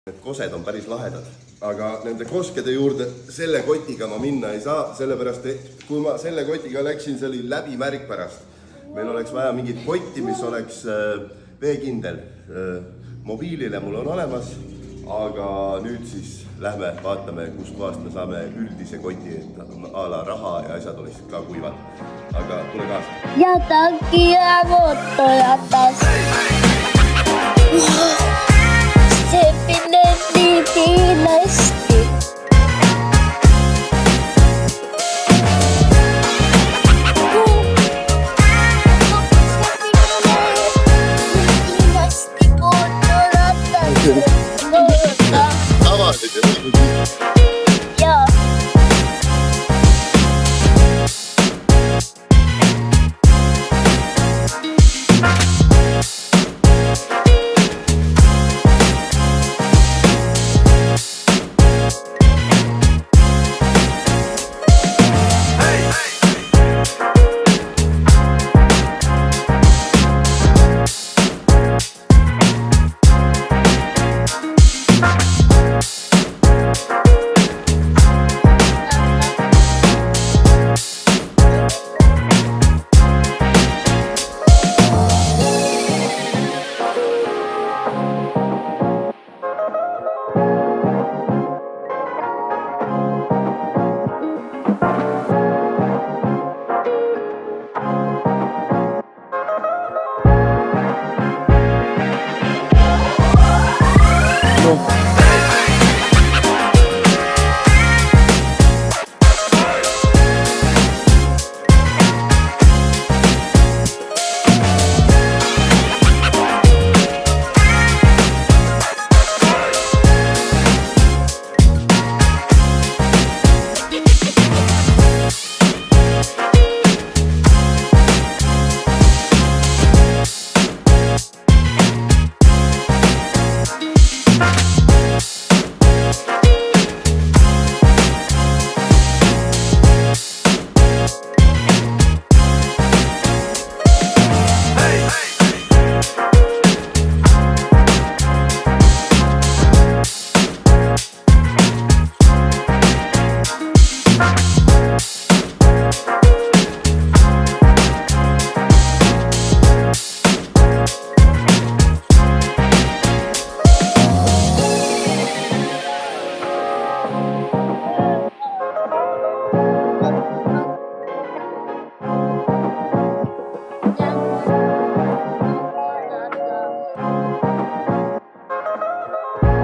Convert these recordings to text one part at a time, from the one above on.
Need kosed on päris lahedad, aga nende koskede juurde selle kotiga ma minna ei saa, sellepärast et kui ma selle kotiga läksin, see oli läbimärk pärast. Meil oleks vaja mingit kotti, mis oleks veekindel. Mobiilile mul on olemas, aga nüüd siis lähme vaatame, kust kohast me saame üldise koti, et a la raha ja asjad oleksid ka kuivad. Aga tule kaasa. Ja takia moottojatas. Se pidettiin tiilästi. Joo.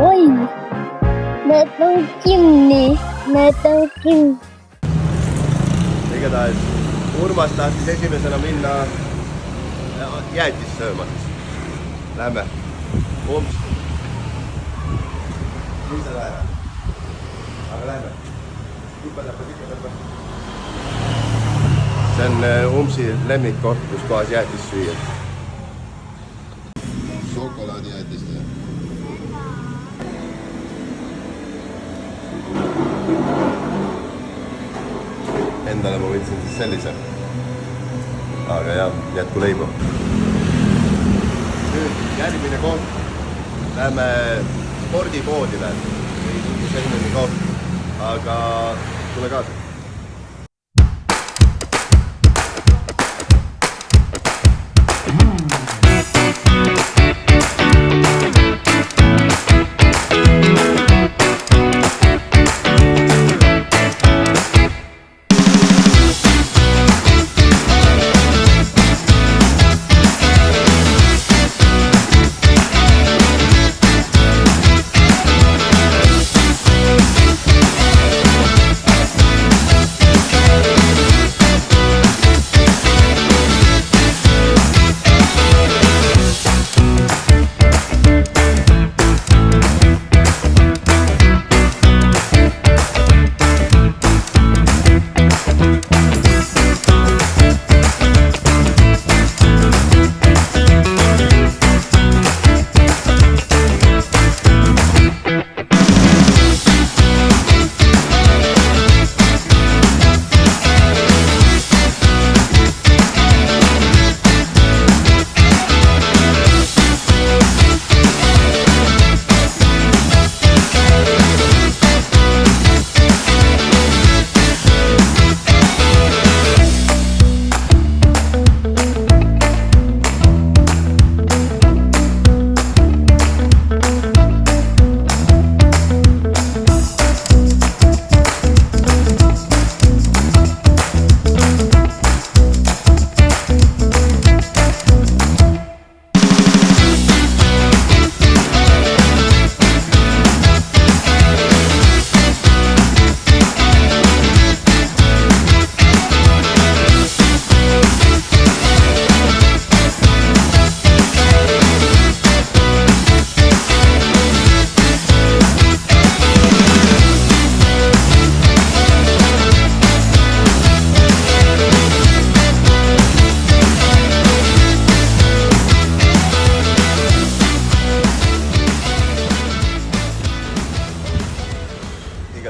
Oi, need on kinni, Igatahes Urmas tahtis esimesena minna jäätist sööma. Lähme. Umps. Mis sa läheb? Aga lähme. Tipa. See on Umpsi lemmikkoht, kus kohas jäätist süüa. Šokolaadijäätist. Endale ma võtsin siis sellise. Aga jah, jätku leibu. Nüüd järgmine koht. Läheme spordipoodile. Või selline koht. Aga tule kaasa.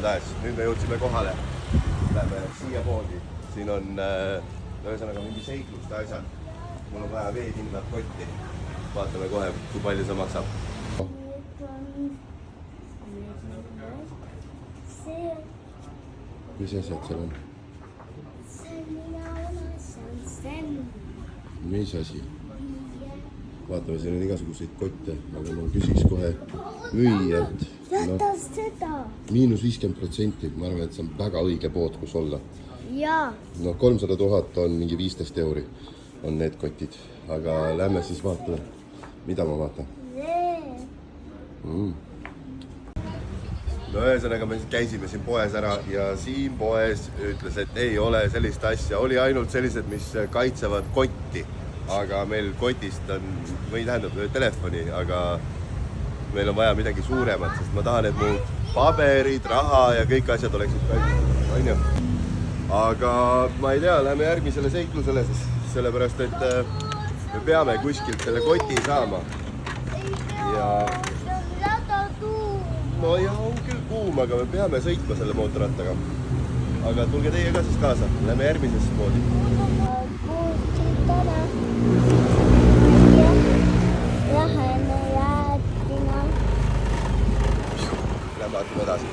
igatahes nüüd me jõudsime kohale. Lähme siia poodi. Siin on ühesõnaga mingi seikluste asjad. Mul on vaja veekindlat kotti. Vaatame kohe, kui palju see maksab. Mis asjad seal on? Mis asi? Vaatame, siin on igasuguseid kotte, aga ma küsiks kohe müüjalt. Vaata seda. -50%, ma arvan, et see on väga õige pood, kus olla. Jaa. No 300 000 on mingi 15 euri on need kotid, aga lähme siis vaatame, mida ma vaatan. No ühesõnaga me käisime siin poes ära ja siin poes ütles, et ei ole sellist asja, oli ainult sellised, mis kaitsevad kotti, aga meil kotist on, või tähendab telefoni, aga meil on vaja midagi suuremat, sest ma tahan, et mu paberid, raha ja kõik asjad oleksid kaitstud, on ju. Aga ma ei tea, lähme järgmisele seiklusele siis, sellepärast et me peame kuskilt selle koti saama. Ja no ja on küll kuum, aga me peame sõitma selle mootorrattaga. Aga tulge teie ka siis kaasa, lähme järgmisesse poodi. Lähme vaatame edasi.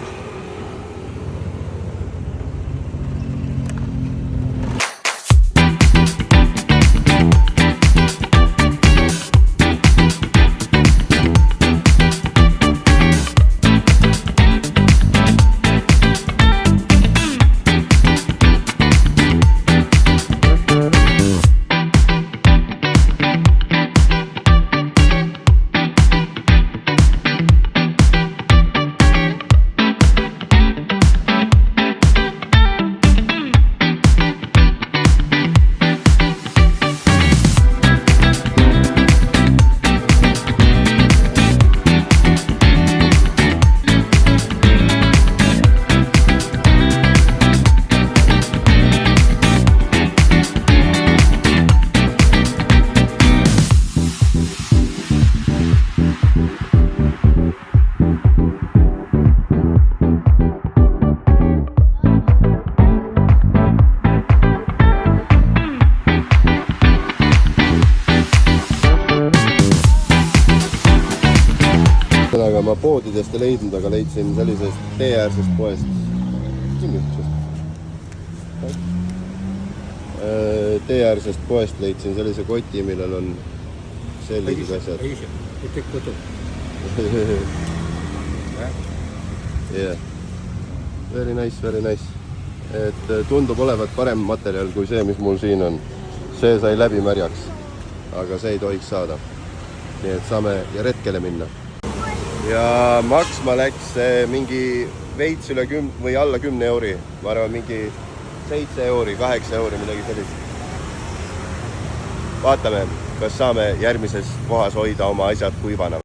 Aga ma poodidest ei leidnud, aga leidsin sellisest teeäärsest poest. Teeäärsest poest leidsin sellise koti, millel on sellised asjad. Yeah. Very nice, very nice. Et tundub olevat parem materjal kui see, mis mul siin on. See sai läbi märjaks, aga see ei tohiks saada. Nii et saame ja retkele minna. Ja maksma läks mingi veits üle 10 või alla 10 euri. Ma arvan mingi 7 euri, 8 euri, midagi sellist. Vaatame, kas saame järgmises kohas hoida oma asjad kuivana.